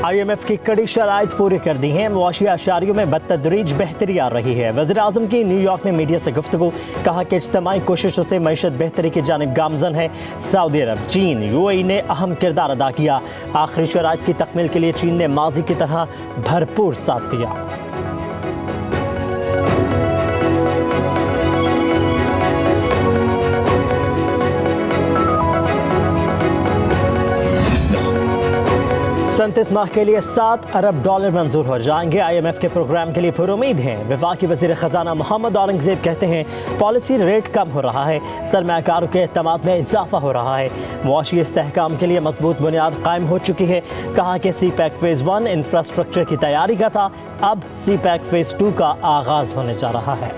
IMF की कड़ी शराइत पूरी कर दी हैं। मुआशी अशारियों में बतदरीज बेहतरी आ रही है। वज़ीर-ए-आज़म की न्यूयॉर्क में मीडिया से गुफ्तगू, कहा कि इज्तिमाई कोशिशों से मईशत बेहतरी की जानिब गामजन है। सऊदी अरब, चीन, UAE ने अहम किरदार अदा किया। आखिरी शराइत की तकमील के लिए चीन ने माजी की तरह भरपूर साथ दिया। $37 माह के लिए $7 अरब मंजूर हो जाएंगे। IMF के प्रोग्राम के लिए पुरुमीद हैं। वफाकी वज़ीर ख़जाना मोहम्मद औरंगज़ेब कहते हैं पॉलिसी रेट कम हो रहा है, सरमायाकारों के एतमाद में इजाफा हो रहा है। मुआशी इस्तेहकाम के लिए मजबूत बुनियाद कायम हो चुकी है। कहा कि CPEC फ़ेज़ 1 इंफ्रास्ट्रक्चर की तैयारी का था, अब CPEC फ़ेज़ 2 का आगाज़ होने जा रहा है।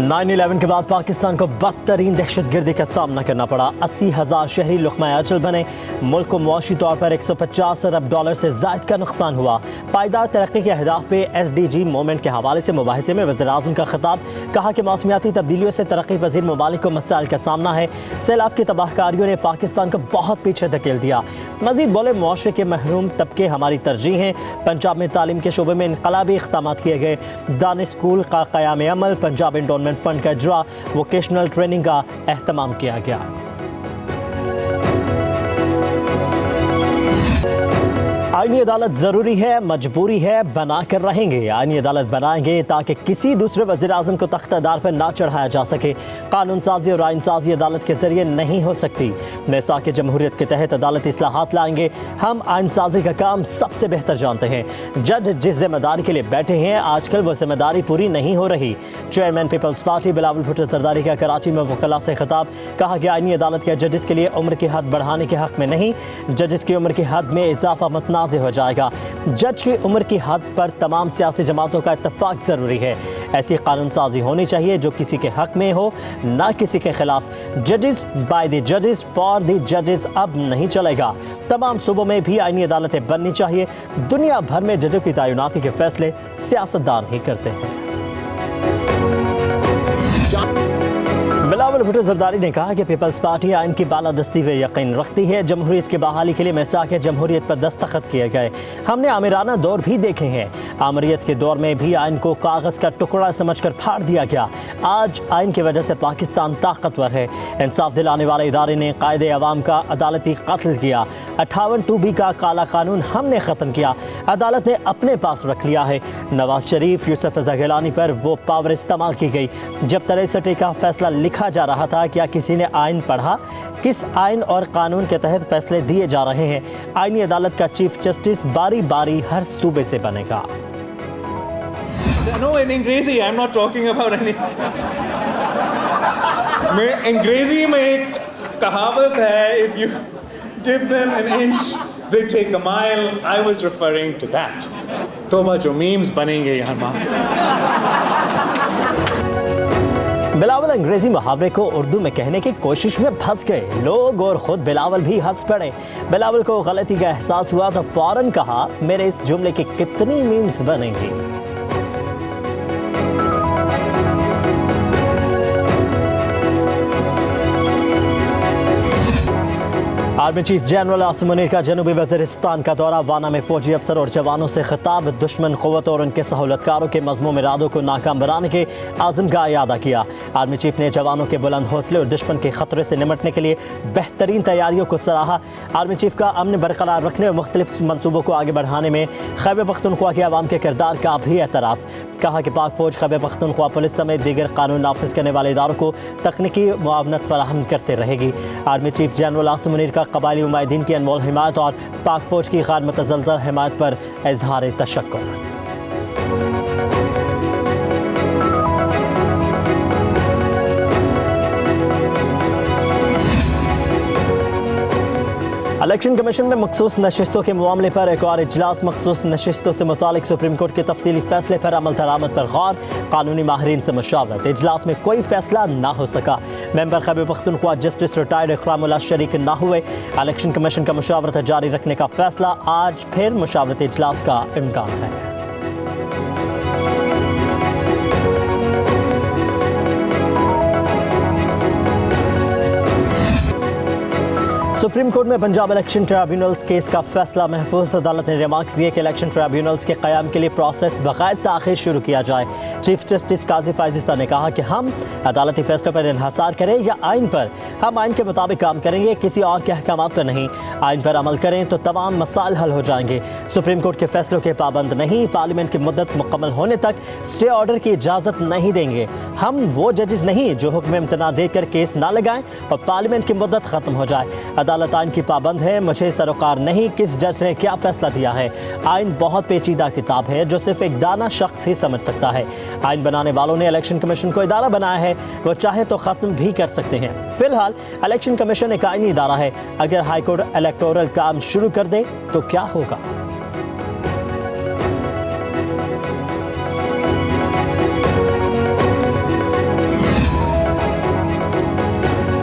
नाइन 11 के बाद पाकिस्तान को बदतरीन दहशतगर्दी का सामना करना पड़ा। 80,000 शहरी लुक़मा अचल बने। मुल्क को मुआशी तौर पर $150 अरब से ज़ायद का नुकसान हुआ। पायदार तरक्की के अहदाफ पे SDG मूवमेंट के हवाले से मुबाहिसे में वज़ीर-ए-आज़म का खिताब, कहा कि मौसमियाती तब्दीलियों से तरक्की पज़ीर ममालिक को मसाइल का सामना है। सैलाब की तबाहकारियों ने पाकिस्तान को बहुत पीछे धकेल दिया। मज़ीद बोले मुआशरे के महरूम तबके हमारी तरजीह हैं। पंजाब में तालीम के शोबे में इनकलाबी इक़दामात किए गए। दानिश स्कूल का क़याम अमल, पंजाब एंडोनमेंट फंड का इजरा, वोकेशनल ट्रेनिंग का एहतमाम किया गया। आईनी अदालत ज़रूरी है, मजबूरी है, बना कर रहेंगे। आईनी अदालत बनाएंगे ताकि किसी दूसरे वज़ीर-ए-आज़म को तख्तादार पर ना चढ़ाया जा सके। कानून साजी और आइन साजी अदालत के जरिए नहीं हो सकती। मिसाक जमहूरियत के तहत अदालत इस्लाहात लाएंगे। हम आइन साजी का काम सबसे बेहतर जानते हैं। जज जिस जिम्मेदारी के लिए बैठे हैं, आजकल वो जिम्मेदारी पूरी नहीं हो रही। चेयरमैन पीपल्स पार्टी बिलावल भुट्टो जरदारी का कराची में वकला से खिताब, कहा कि आईनी अदालत के जजेस के लिए उम्र की हद बढ़ाने के हक में नहीं, जजेस की उम्र की हद में इजाफा मतनाज़ हो जाएगा। जज की उम्र की हद पर तमाम सियासी जमातों का इत्तफाक जरूरी है। ऐसी कानून साजी होनी चाहिए जो किसी के हक में हो, ना किसी के खिलाफ। जजेस बाय द जजेस फॉर द जजेस अब नहीं चलेगा। तमाम सूबों में भी आईनी अदालतें बननी चाहिए। दुनिया भर में जजों की तैनाती के फैसले सियासतदान ही करते हैं। बिलावल भुट्टो जरदारी ने कहा कि पीपल्स पार्टी आइन की बालादस्ती पे यकीन रखती है। जमहूरियत की बहाली के लिए मिसाक जमहूरियत पर दस्तखत किए गए। हमने आमिराना दौर भी देखे हैं। आमरीत के दौर में भी आइन को कागज़ का टुकड़ा समझकर फाड़ दिया गया। आज आइन की वजह से पाकिस्तान ताकतवर है। इंसाफ दिलाने वाले इदारे ने कायदे अवाम का अदालती कत्ल किया। 58(2)B का काला कानून हमने ख़त्म किया। अदालत ने अपने पास रख लिया है। नवाज शरीफ, यूसुफ रज़ा गिलानी पर वो पावर इस्तेमाल की गई। जब 63 का फैसला लिखा जा रहा था, क्या किसी ने आइन पढ़ा? किस आइन और कानून के तहत फैसले दिए जा रहे हैं? आईनी अदालत का चीफ जस्टिस बारी बारी हर सूबे से बनेगा। No, in अंग्रेजी, I'm not talking about any. मैं अंग्रेजी में एक कहावत है, if you give them an inch, they take a mile. I was referring to that. तोबा जो मीम्स बनेंगे यहाँ। बिलावल अंग्रेजी मुहावरे को उर्दू में कहने की कोशिश में फंस गए लोग और खुद बिलावल भी हंस पड़े। बिलावल को गलती का एहसास हुआ तो फौरन कहा, मेरे इस जुमले की कितनी मीम्स बनेंगी। Army chief general Asim Munir का जनूबी वज़ीरिस्तान का दौरा। वाना में फौजी अफसर और जवानों से खिताब, दुश्मन क़ुव्वत और उनके सहूलतकारों के मज़मूम इरादों को नाकाम बनाने के आज़म का यादा किया। आर्मी चीफ ने जवानों के बुलंद हौसले और दुश्मन के खतरे से निमटने के लिए बेहतरीन तैयारियों को सराहा। आर्मी चीफ का अमन बरकरार रखने और मुख्तलिफ मनसूबों को आगे बढ़ाने में खैबर पख्तूनख्वा के अवाम के किरदार का भी एतराफ़। कहा कि पाक फौज खैबर पख्तूनख्वा पुलिस समेत दीगर कानून नाफिज करने वाले इदारों को तकनीकी मुआवनत फराहम करते रहेगी। Army chief general Asim Munir का कबायली उम्मीदीन की अनमोल हिमायत और पाक फौज की गैर मुतज़लज़ल हिमायत पर इज़हार तशक्कुर। इलेक्शन कमीशन में मखसूस नशिस्तों के मामले पर एक और इजलास। मखसूस नशिस्तों से मुतालिक सुप्रीम कोर्ट के तफसीली फैसले पर अमल दरामद पर गौर, कानूनी माहिरीन से मुशावरत। इजलास में कोई फैसला ना हो सका। Member Khyber Pakhtunkhwa justice retired Ikramullah शरीक ना हुए। इलेक्शन कमीशन का मुशावरत जारी रखने का फैसला। आज फिर मुशावरती इजलास का इम्कान है। सुप्रीम कोर्ट में पंजाब इलेक्शन ट्राइब्यूनल्स केस का फैसला महफूज। अदालत ने रिमार्क्स दिए कि इलेक्शन ट्राइब्यूनल्स के क़याम के लिए प्रोसेस बग़ैर ताख़ीर शुरू किया जाए। चीफ जस्टिस काजी फायज़ी ने कहा कि हम अदालती फैसलों पर इन्हसार करें या आइन पर, हम आइन के मुताबिक काम करेंगे, किसी और के अहकामात पर नहीं। आइन पर अमल करें तो तमाम मसाइल हल हो जाएंगे। सुप्रीम कोर्ट के फैसलों के पाबंद नहीं, पार्लियामेंट की मुद्दत मुकम्मल होने तक स्टे ऑर्डर की इजाज़त नहीं देंगे। हम वो जजेस नहीं जो हुक्म इम्तना देकर केस ना लगाएं और पार्लियामेंट की मुद्दत ख़त्म हो जाए। अदालत आइन की पाबंद है, मुझे सरोकार नहीं किस जज ने क्या फैसला दिया है। आइन बहुत पेचीदा किताब है जो सिर्फ एक दाना शख्स ही समझ सकता है। आइन बनाने वालों ने इलेक्शन कमीशन को इदारा बनाया है, वो चाहे तो ख़त्म भी कर सकते हैं। फिलहाल इलेक्शन कमीशन एक आइनी इदारा है, अगर हाईकोर्ट इलेक्टोरल काम शुरू कर दे तो क्या होगा।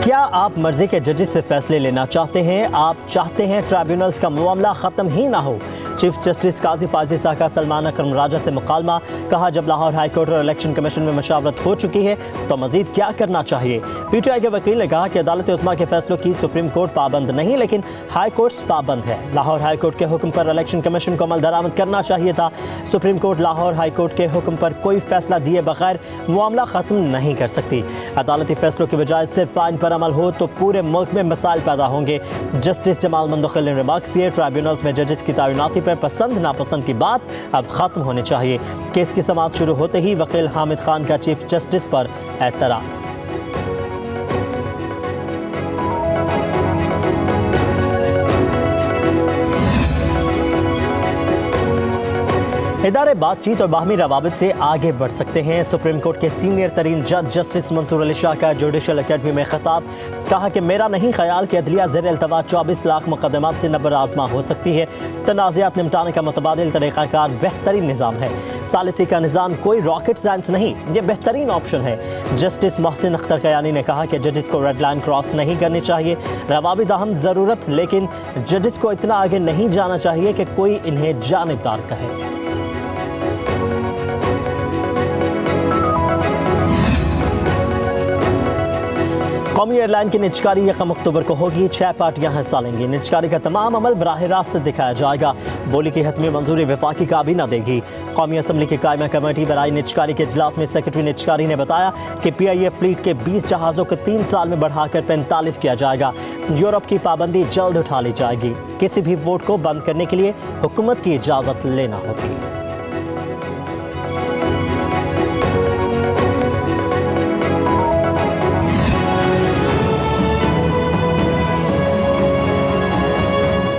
क्या आप मर्जी के जजेस से फैसले लेना चाहते हैं? आप चाहते हैं ट्राइब्यूनल्स का मामला ख़त्म ही ना हो? चीफ जस्टिस काजी फायज़ी का सलमान अकरम राजा से मुकालमा, कहा जब लाहौर हाई कोर्ट और इलेक्शन कमीशन में मशावरत हो चुकी है तो मजीद क्या करना चाहिए। पीटीआई के वकील ने कहा कि अदालत उस्मा के फैसलों की सुप्रीम कोर्ट पाबंद नहीं लेकिन हाई कोर्ट पाबंद है। लाहौर हाई कोर्ट के हुक्म पर इलेक्शन कमीशन को अमल दरामद करना चाहिए था। Supreme court Lahore high court के हुक्म पर कोई फैसला दिए बगैर मामला ख़त्म नहीं कर सकती। अदालती फैसलों की बजाय सिर्फ आइन पर अमल हो तो पूरे मुल्क में मसाइल पैदा होंगे। जस्टिस जमाल मंदखिल ने रिमार्क्स दिए, ट्राइब्यूनल्स में जजेस की तैनाती पर पसंद नापसंद की बात अब खत्म होनी चाहिए। केस की समाअत शुरू होते ही वकील हामिद खान का चीफ जस्टिस पर एतराज़। इदारे बातचीत और बाहमी रवाबित से आगे बढ़ सकते हैं। सुप्रीम कोर्ट के सीनियर तरीन जज जस्टिस मंसूर अली शाह का जुडिशल अकेडमी में खिताब, कहा कि मेरा नहीं ख्याल कि अदलिया ज़ेर इल्तवा 24 लाख मुकदमात से नबर आजमा हो सकती है। तनाज़ात निपटाने का मुतबादिल तरीक़ाकार बेहतरीन निज़ाम है। सालिसी का निज़ाम कोई रॉकेट साइंस नहीं, ये बेहतरीन ऑप्शन है। जस्टिस मोहसिन अख्तर कयानी ने कहा कि जजेस को रेड लाइन क्रॉस नहीं करनी चाहिए। रवाबित अहम ज़रूरत, लेकिन जजेस को इतना आगे नहीं जाना चाहिए कि कोई इन्हें जानिबदार कहे। कौमी एयरलाइन की निजकारी 1 अक्टूबर को होगी। 6 पार्टियां हिस्सा लेंगी। निजकारी का तमाम अमल बराह रास्त दिखाया जाएगा। बोली की हतमी मंजूरी वफाकी काबीना देगी। कौमी असम्बली की कायमा कमेटी बराई निजकारी के इजलास में सेक्रेटरी निजकारी ने बताया कि PIA फ्लीट के 20 जहाज़ों को 3 साल में बढ़ाकर 45 किया जाएगा। यूरोप की पाबंदी जल्द उठा ली जाएगी। किसी भी वोट को बंद करने के लिए हुकूमत की इजाज़त लेना होगी।